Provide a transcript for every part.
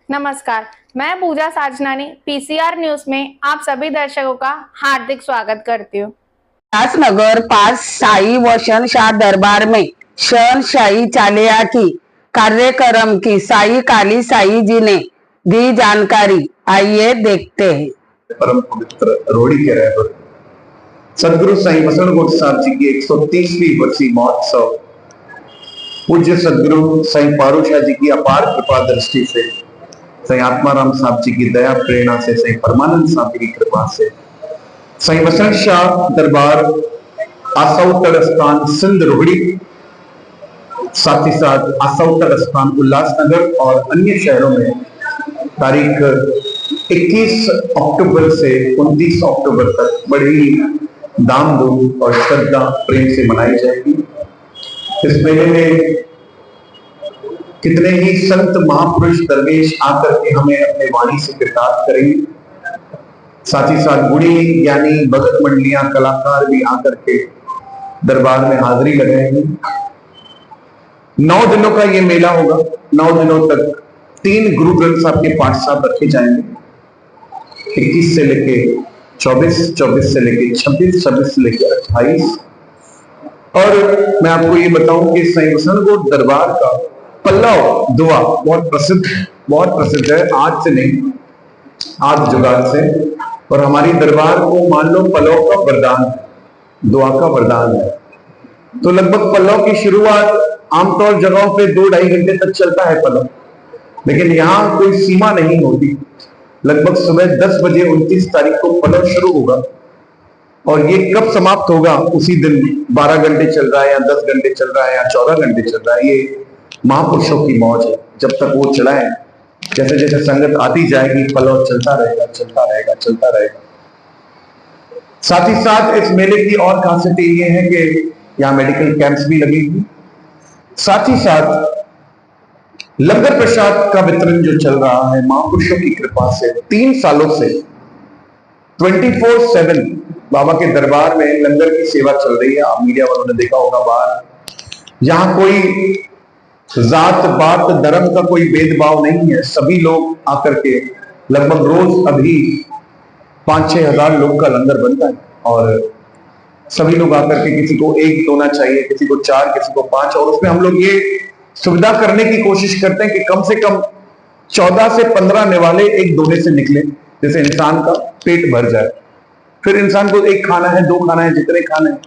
नमस्कार, मैं पूजा Sajnani PCR news में आप सभी दर्शकों का हार्दिक स्वागत करती हूँ। उल्लासनगर पास साई वसन शाह दरबार में शहनशाही चालिया की कार्यक्रम की साई काली साई जी ने दी जानकारी। आइए देखते हैं। परम पवित्र रोड़ी के रहबर सदगुरु साई वसनगोट साहब जी की 130वीं वर्षी महोत्सव पूज्य सदगुरु साई पारूशाह जी की अपार कृपा दृष्टि से, साई आत्माराम साहब जी की दया प्रेरणा से, साई परमानंद साहब की कृपा से साई वसन शाह दरबार आसौतर स्थान सिंध रोहड़ी, साथ ही साथ आसौतर स्थान उल्लासनगर और अन्य शहरों में तारीख 21 अक्टूबर से 29 अक्टूबर तक बड़ी दाम धूम और श्रद्धा प्रेम से मनाई जाएगी। इस मेले में कितने ही संत महापुरुष दरवेश आकर के हमें अपने वाणी से कृतार्थ करेंगे। साथ ही साथ गुणी ज्ञानी भगत मंडलियां कलाकार भी आकर के दरबार में हाजिरी लगाएंगे। 9 दिनों का ये मेला होगा। 9 दिनों तक 3 गुरु ग्रंथ साहब के पाठ साहब रखे जाएंगे। 21 से लेके 24, 24 से लेके 26, 26 से लेके 28। और मैं आपको ये बताऊं कि साई वसनगोट दरबार का पल्लव दुआ बहुत प्रसिद्ध है। आज से नहीं, आज जुगाड़ से। और हमारी दरबार को मान लो पल्लव का वरदान है, दुआ का वरदान है। तो लगभग पल्लव की शुरुआत आमतौर जगहों पे 2-2.5 घंटे तक चलता है पल्लव, लेकिन यहाँ कोई सीमा नहीं होती। लगभग सुबह 10 बजे 29 तारीख को पल्लव शुरू होगा और ये कब समाप्त होगा उसी दिन। 12 घंटे चल रहा है या 10 घंटे चल रहा है या 14 घंटे चल रहा है, ये महापुरुषों की मौज है। जब तक वो चलाएं, जैसे जैसे संगत आती जाएगी पल्लव चलता रहेगा, चलता रहेगा, चलता रहेगा। साथ ही साथ इस मेले की और खासियत ये है कि यहाँ मेडिकल कैंप्स भी लगेगी। साथ ही साथ लंगर प्रसाद का वितरण जो चल रहा है महापुरुषों की कृपा से 3 सालों से 24/7 बाबा के दरबार में लंगर की सेवा चल रही है। आप मीडिया वालों ने देखा होगा बाहर। यहाँ कोई जात बात धर्म का कोई भेदभाव नहीं है। सभी लोग आकर के लगभग रोज अभी 5-6 हजार लोग का लंगर बनता है और सभी लोग आकर के किसी को 1 दोना चाहिए, किसी को 4, किसी को 5। और उसमें हम लोग ये सुविधा करने की कोशिश करते हैं कि कम से कम 14 से 15 निवाले 1 दोने से निकले, जैसे इंसान का पेट भर जाए। फिर इंसान को 1 खाना है, 2 खाना है, जितने खाने हैं।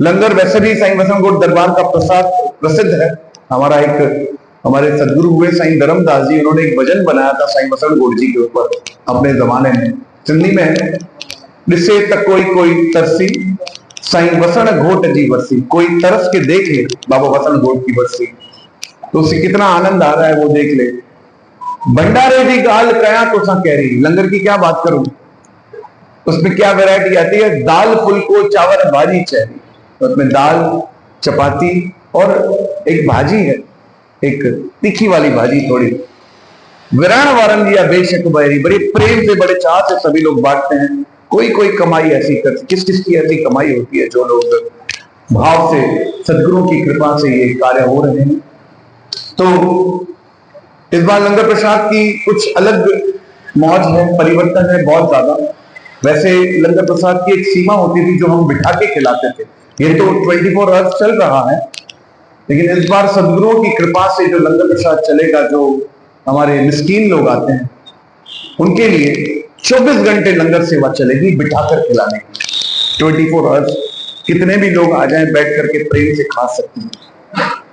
लंगर वैसे भी साई वसनगोट दरबार का प्रसाद प्रसिद्ध है। हमारे सदगुरु हुए साई धर्मदास जी, उन्होंने एक भजन बनाया था साई वसनगोट जी के ऊपर अपने जमाने में। सिंधी में है, जिसे तक कोई तरसी साई वसन घोट जी वर्सी। कोई तरस के देख ले बाबा वसन घोट की वर्सी, तो उसे कितना आनंद आ रहा है वो देख ले। भंडारे दी गाल कया तो सा कह रही, लंगर की क्या बात करूं, उसमें क्या वैरायटी आती है। दाल फुल्को चावल भाजी चहरी, उसमें दाल चपाती और एक भाजी है, एक तीखी वाली भाजी थोड़ी। विराण वारन या बेशक बैरी, बड़े प्रेम से बड़े चाह से सभी लोग बांटते हैं। कोई कमाई ऐसी करती, किस की ऐसी कमाई होती है जो लोग भाव से सदगुरु की कृपा से ये कार्य हो रहे हैं। तो इस बार लंगर प्रसाद की कुछ अलग मौज है, परिवर्तन है बहुत ज्यादा। वैसे लंगर प्रसाद की एक सीमा होती थी जो हम बिठा के खिलाते थे, ये तो 24 आवर्स चल रहा है। लेकिन इस बार सदगुरुओं की कृपा से जो लंगर प्रसाद चलेगा, जो हमारे मिस्कीन लोग आते हैं उनके लिए 24 घंटे लंगर सेवा चलेगी बिठाकर खिलाने की। 24 आवर्स कितने भी लोग आ जाएं, बैठ करके प्रेम से खा सकते हैं।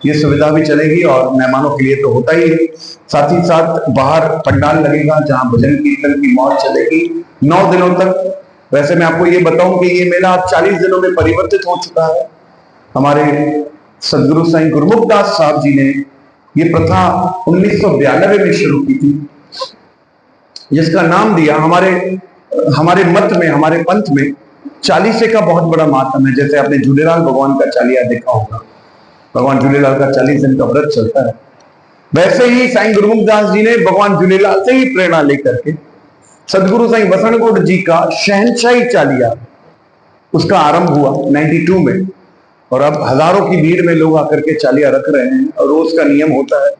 ये सुविधा भी चलेगी और मेहमानों के लिए तो होता ही है। साथ ही साथ बाहर पंडाल लगेगा जहां भजन कीर्तन की मौज चलेगी 9 दिनों तक। वैसे मैं आपको ये बताऊं कि ये मेला अब 40 दिनों में परिवर्तित हो चुका है। हमारे सदगुरु साईं गुरमुखदास साहब जी ने ये प्रथा 1992 में शुरू की थी, जिसका नाम दिया हमारे मत में, हमारे पंथ में चालीसे का बहुत बड़ा मातम है। जैसे आपने झूलेलाल भगवान का चालिया देखा होगा, भगवान झूलेलाल का 40 दिन का व्रत चलता है। वैसे ही साईं गुरमुखदास जी ने भगवान झूलेलाल से ही प्रेरणा लेकर के सदगुरु साईं वसनगोट जी का शहनशाही चालिया, उसका आरंभ हुआ 92 में। और अब हजारों की भीड़ में लोग आकर के चालिया रख रहे हैं और रोज का नियम होता है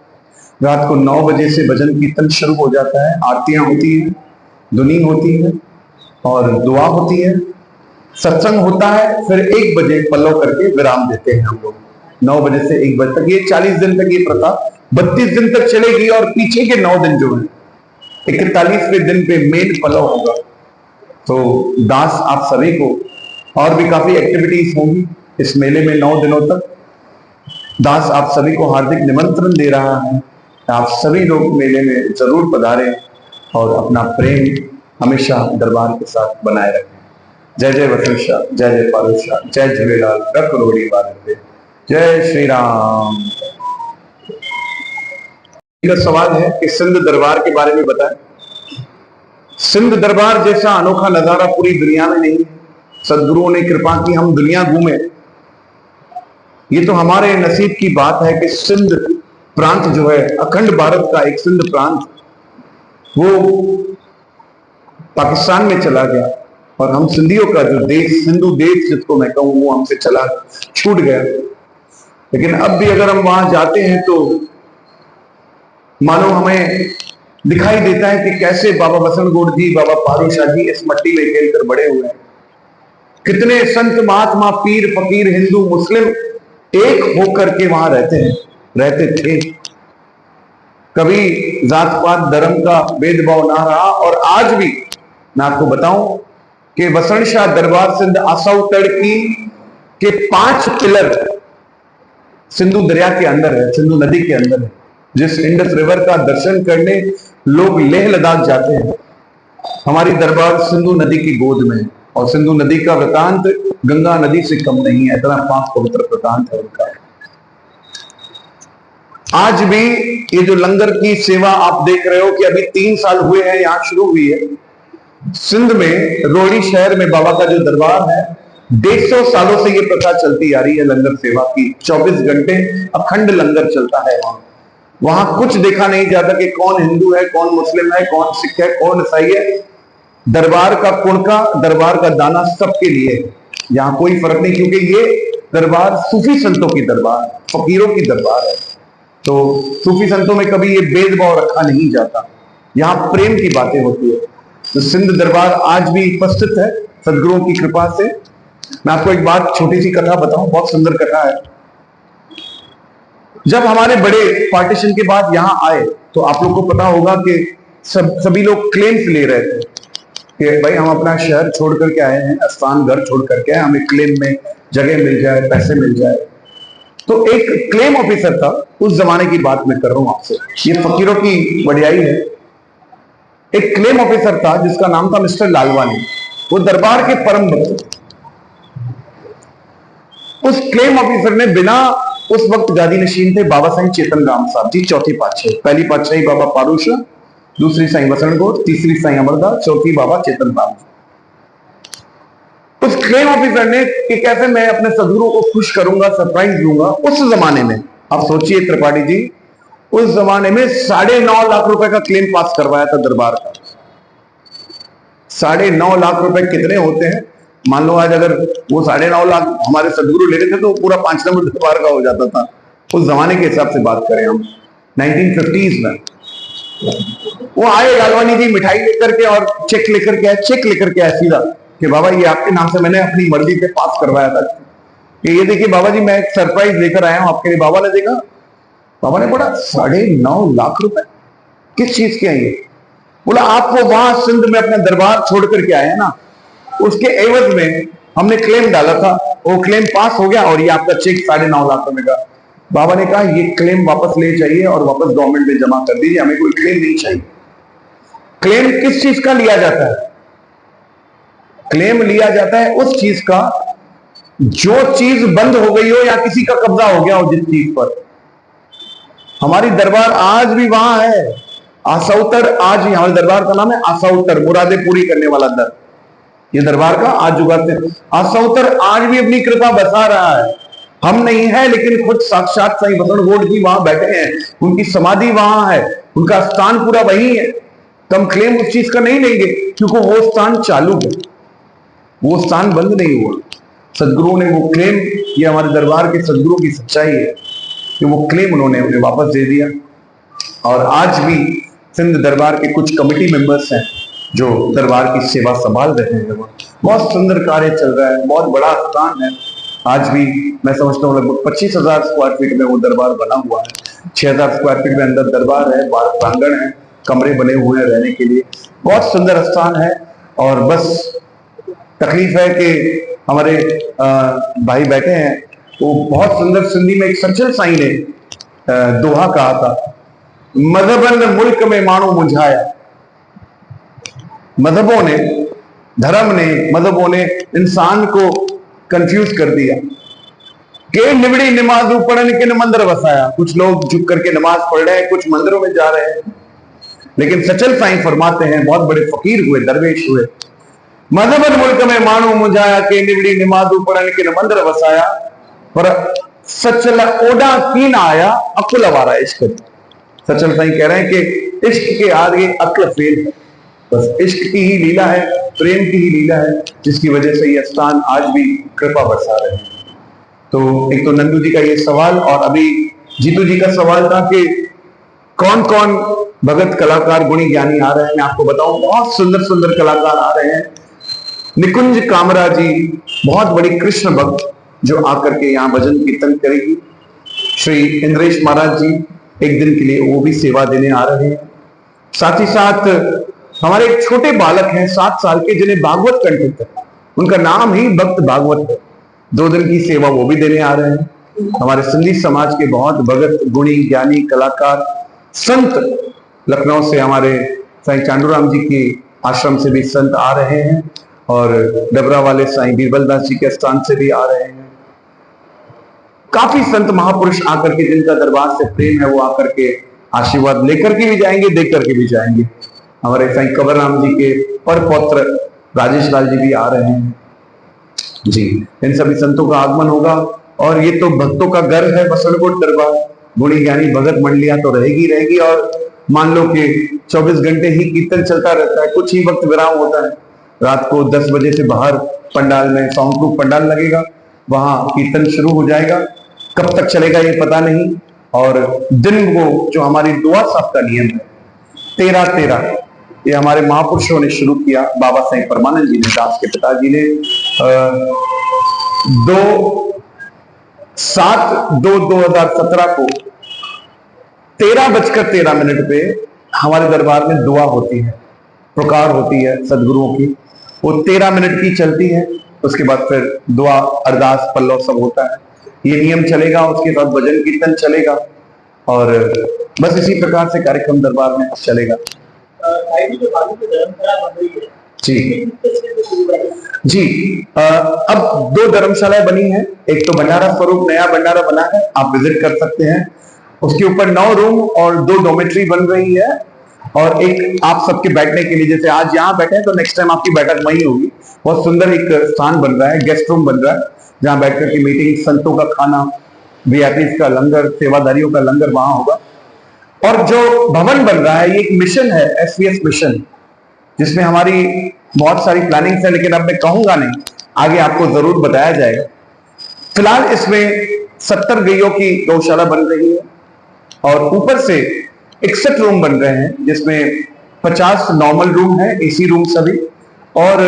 रात को 9 बजे से भजन कीर्तन शुरू हो जाता है, आरतियां होती हैं, धुनी होती है और दुआ होती है, सत्संग होता है। फिर 1 बजे पल्लव करके विराम देते हैं हम लोग। 9 बजे से 1 बजे तक, ये 40 दिन तक ये प्रथा 32 दिन तक चलेगी। और पीछे के 9 दिन जो है 41वें दिन पे मेन पल्लव होगा। तो दास आप सभी को, और भी काफी एक्टिविटीज होंगी इस मेले में 9 दिनों तक। दास आप सभी को हार्दिक निमंत्रण दे रहा है, आप सभी लोग मेले में जरूर पधारें और अपना प्रेम हमेशा दरबार के साथ बनाए रखें। जय जय वसंत शाह, जय जय पारुल शाह, जय झूलेलाल, करोड़ी बार, जय श्री राम। मेरा सवाल है कि सिंध दरबार के बारे में बताएं। सिंध दरबार जैसा अनोखा नजारा पूरी दुनिया में नहीं है। सदगुरुओं ने कृपा की, हम दुनिया घूमे। ये तो हमारे नसीब की बात है कि सिंध प्रांत जो है, अखंड भारत का एक सिंध प्रांत, वो पाकिस्तान में चला गया और हम सिंधियों का जो देश, सिंधु देश जिसको मैं कहूं, वो हमसे चला छूट गया। लेकिन अब भी अगर हम वहां जाते हैं तो मानो हमें दिखाई देता है कि कैसे बाबा बसंतगोड़ जी, बाबा पारू शाह जी इस मट्टी में खेलकर बड़े हुए हैं। कितने संत महात्मा, पीर फकीर, हिंदू मुस्लिम एक होकर के वहां रहते थे। कभी जात पात धर्म का भेदभाव ना रहा। और आज भी मैं आपको बताऊं कि वसंत शाह दरबार सिंध आसाऊ तड़की के 5 पिलर सिंधु दरिया के अंदर है, सिंधु नदी के अंदर है। जिस इंडस रिवर का दर्शन करने लोग लेह लद्दाख जाते हैं, हमारी दरबार सिंधु नदी की गोद में है। और सिंधु नदी का वृतांत गंगा नदी से कम नहीं है, इतना पाक पवित्र वृतांत है उनका। आज भी ये जो लंगर की सेवा आप देख रहे हो कि अभी 3 साल हुए हैं यहां शुरू हुई है। सिंध में रोहड़ी शहर में बाबा का जो दरबार है, 150 सालों से ये प्रथा चलती आ रही है लंगर सेवा की। 24 घंटे अखंड लंगर चलता है वहां। वहां कुछ देखा नहीं जाता कि कौन हिंदू है, कौन मुस्लिम है, कौन सिख है, कौन ईसाई है। दरबार का कुणका, दरबार का दाना सबके लिए है। यहाँ कोई फर्क नहीं, क्योंकि ये दरबार सूफी संतों की दरबार, फकीरों की दरबार है। तो सूफी संतों में कभी ये भेदभाव रखा नहीं जाता, यहाँ प्रेम की बातें होती है। तो सिंध दरबार आज भी उपस्थित है सदगुरुओं की कृपा से। मैं आपको एक बात, छोटी सी कथा बताऊं, बहुत सुंदर कथा है। जब हमारे बड़े पार्टीशन के बाद यहाँ आए तो आप लोग को पता होगा कि सभी लोग क्लेम्स ले रहे थे कि भाई हम अपना शहर छोड़ करके आए हैं, स्थान घर छोड़ करके आए, हमें क्लेम में जगह मिल जाए, पैसे मिल जाए। तो एक क्लेम ऑफिसर था, उस जमाने की बात मैं कर रहा हूं आपसे, ये फकीरों की बढ़ियाई है। एक क्लेम ऑफिसर था जिसका नाम था मिस्टर लालवानी। वो दरबार के परम भक्त। उस क्लेम ऑफिसर ने बिना, उस वक्त गादी नशीन थे बाबा साईं चेतन राम साहब जी, चौथी पातशाही। पहली पातशाही बाबा पारू शाह, दूसरी साईं वसंतगोड़, तीसरी साईं अमरदास, चौथी बाबा चेतन राम। उस क्लेम ऑफिसर ने कि कैसे मैं अपने सदगुरु को खुश करूंगा, सरप्राइज दूंगा। उस जमाने में आप सोचिए त्रिपाठी जी, उस जमाने में 9.5 लाख रुपए का क्लेम पास करवाया था दरबार का। 9.5 लाख रुपए कितने होते हैं? मान लो आज अगर वो 9.5 लाख हमारे सदगुरु ले रहे थे तो पूरा 5 नंबर दरबार का हो जाता था। उस जमाने के हिसाब से बात करें हम 1950s में। वो आए लालवानी जी मिठाई लेकर के और चेक लेकर के आए। चेक लेकर के आए सीधा कि बाबा ये आपके नाम से मैंने अपनी मर्जी से पास करवाया था, कि ये देखिए बाबा जी मैं एक सरप्राइज लेकर आया हूं आपके लिए। बाबा ने देखा, बाबा ने बोला 9.5 लाख रुपए किस चीज के हैं ये? बोला आप वो वहां सिंध में अपना दरबार छोड़ करके आए हैं ना, उसके एवज में हमने क्लेम डाला था, वो क्लेम पास हो गया और ये आपका चेक 9.5 लाख रुपए का। बाबा ने कहा ये क्लेम वापस ले जाइए और वापस गवर्नमेंट में जमा कर दीजिए, हमें कोई क्लेम नहीं चाहिए। क्लेम किस चीज का लिया जाता है? क्लेम लिया जाता है उस चीज का जो चीज बंद हो गई हो या किसी का कब्जा हो गया हो जिस चीज पर। हमारी दरबार आज भी वहां है, आसाउतर। आज हमारे दरबार का नाम है आसाउतर, मुरादे पूरी करने वाला दर। ये दरबार का आज जुगाते आसाउतर आज भी अपनी कृपा बसा रहा है। हम नहीं है लेकिन खुद साक्षात साईं वसंतगोड़ जी वहां बैठे हैं, उनकी समाधि वहां है, उनका स्थान पूरा वही है। तो हम क्लेम उस चीज का नहीं लेंगे क्योंकि वो स्थान चालू है, वो स्थान बंद नहीं हुआ। सदगुरुओं ने वो क्लेम, ये हमारे दरबार के सदगुरु की सच्चाई है कि वो क्लेम उन्होंने उन्हें वापस दे दिया। और आज भी सिंध दरबार के कुछ कमेटी मेंबर्स हैं जो दरबार की सेवा संभाल रहे हैं। बहुत सुंदर कार्य चल रहा है, बहुत बड़ा स्थान है। आज भी मैं समझता हूँ लगभग 25,000 स्क्वायर फीट में वो दरबार बना हुआ है। 6,000 स्क्वायर फीट में अंदर दरबार है, बाहर प्रांगण है, कमरे बने हुए हैं रहने के लिए। बहुत सुंदर स्थान है। और बस तकलीफ है कि हमारे भाई बैठे हैं, वो बहुत सुंदर सिंधी में एक सचल साईं ने दोहा कहा था, मजहबन मुल्क में मानू मुंझाया। मजहबों ने, धर्म ने, मजहबों ने इंसान को कंफ्यूज कर दिया। के निबड़ी नमाज पढ़ने के मंदिर बसाया। कुछ लोग झुक करके नमाज पढ़ रहे हैं, कुछ मंदिरों में जा रहे हैं, लेकिन सचल साईं फरमाते हैं, बहुत बड़े फकीर हुए, दरवेश हुए, मजहबन मुल्क में मानू मुंझाया, के निबड़ी नमाज पढ़ने के मंदिर बसाया, पर सचल ओडा की ना आया अकुल अवारा इश्क। सचल साईं कह रहे हैं कि इश्क के आगे अक्ल फेल है। बस इश्क की ही लीला है, प्रेम की ही लीला है, जिसकी वजह से ये स्थान आज भी कृपा बरसा रहे हैं। तो एक तो नंदू जी का ये सवाल, और अभी जीतू जी का सवाल था कि कौन कौन भगत कलाकार गुणी ज्ञानी आ रहे हैं। मैं आपको बताऊं, बहुत सुंदर सुंदर कलाकार आ रहे हैं। निकुंज कामरा जी, बहुत बड़ी कृष्ण भक्त, जो आकर के यहाँ भजन कीर्तन करेगी। श्री इंद्रेश महाराज जी एक दिन के लिए वो भी सेवा देने आ रहे हैं। साथ ही साथ हमारे एक छोटे बालक हैं 7 साल के, जिन्हें भागवत कंठित है, उनका नाम ही भक्त भागवत है। 2 दिन की सेवा वो भी देने आ रहे हैं। हमारे सिंधी समाज के बहुत भगत गुणी ज्ञानी कलाकार संत, लखनऊ से हमारे साईं चांडूराम जी के आश्रम से भी संत आ रहे हैं, और डबरा वाले साईं बीरबल दास जी के स्थान से भी आ रहे हैं। काफी संत महापुरुष आकर के, जिनका दरबार से प्रेम है, वो आकर के आशीर्वाद लेकर के भी जाएंगे, देख करके भी जाएंगे। हमारे साईं कंवर राम जी के पर पौत्र राजेश लाल जी भी आ रहे हैं जी। इन सभी संतों का आगमन होगा, और ये तो भक्तों का घर है बसंतकोट दरबार। गुणी ज्ञानी भगत मंडलियां तो रहेगी रहेगी, और मान लो कि 24 घंटे ही कीर्तन चलता रहता है, कुछ ही वक्त विराम होता है। रात को 10 बजे से बाहर पंडाल में साउंड प्रूफ पंडाल लगेगा, वहां कीर्तन शुरू हो जाएगा। कब तक चलेगा ये पता नहीं। और दिन वो जो हमारी दुआ साहब का नियम है 13-13, ये हमारे महापुरुषों ने शुरू किया। बाबा साईं परमानंद जी ने, दास के पिताजी ने 2/7/2017 को 13:13 पे हमारे दरबार में दुआ होती है, पुकार होती है सदगुरुओं की। वो 13 मिनट की चलती है। उसके बाद फिर दुआ, अरदास, पल्लव सब होता है। ये नियम चलेगा। उसके बाद भजन कीर्तन चलेगा, और बस इसी प्रकार से कार्यक्रम दरबार में चलेगा। जी जी। अब 2 धर्मशालाएं बनी हैं। एक तो भंडारा स्वरूप नया भंडारा बना है, आप विजिट कर सकते हैं। उसके ऊपर 9 रूम और 2 डॉर्मेट्री बन रही है, और एक आप सबके बैठने के लिए, जैसे आज यहाँ बैठे हैं तो नेक्स्ट टाइम आपकी बैठक वहीं होगी। बहुत सुंदर एक स्थान बन रहा है, गेस्ट रूम बन रहा है, जहां बैठकर की मीटिंग, संतों का खाना, वीआईपी का लंगर, सेवादारियों का लंगर वहां होगा। और जो भवन बन रहा है, ये एक मिशन है, एसवीएस मिशन, जिसमें हमारी बहुत सारी प्लानिंग्स है, लेकिन अब मैं कहूंगा नहीं, आगे आपको जरूर बताया जाएगा। फिलहाल इसमें 70 गैयों की गौशाला बन रही है, और ऊपर से 61 रूम बन रहे हैं, जिसमें 50 नॉर्मल रूम है, एसी रूम सभी, और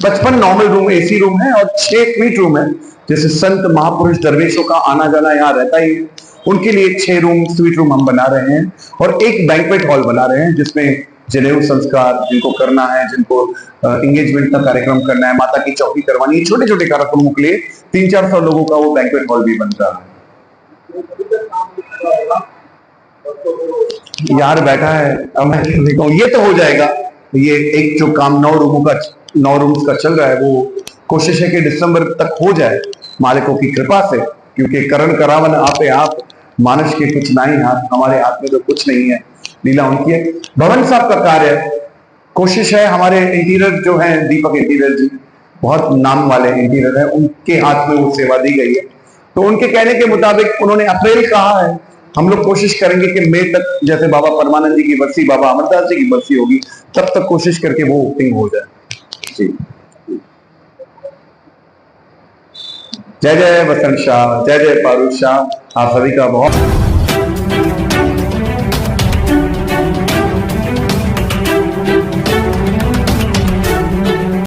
55 नॉर्मल रूम एसी रूम है, और 6 स्वीट रूम है। जैसे संत महापुरुष दरवेशों का आना जाना यहाँ रहता ही है, उनके लिए 6 रूम स्वीट रूम हम बना रहे हैं, और एक बैंक्वेट हॉल बना रहे हैं, जिसमें जनेऊ संस्कार जिनको करना है, जिनको एंगेजमेंट का कार्यक्रम करना है, माता की चौकी करवानी है, छोटे छोटे कार्यक्रमों के लिए 300-400 लोगों का वो बैंक्वेट हॉल भी बन रहा है। यार बैठा है, अब मैं देखूं, ये तो हो जाएगा। ये एक जो काम 9 रूम्स का चल रहा है, वो कोशिश है कि दिसंबर तक हो जाए, मालिकों की कृपा से, क्योंकि करण करावन आपे आप, मानुष के कुछ नहीं हाथ, हमारे हाथ में तो कुछ नहीं है, लीला उनकी है। भवन साहब का कार्य, कोशिश है, हमारे इंटीरियर जो है दीपक इंटीरियर जी, बहुत नाम वाले इंटीरियर है, उनके हाथ में वो सेवा दी गई है। तो उनके कहने के मुताबिक उन्होंने अप्रैल कहा है, हम लोग कोशिश करेंगे कि मई तक, जैसे बाबा परमानंद जी की बरसी, बाबा अमरदास जी की बरसी होगी, तब तक कोशिश करके वो ओपनिंग हो जाए। जी, जय जय वसंत शाह, जय जय पारुल शाह। आप सभी का बहुत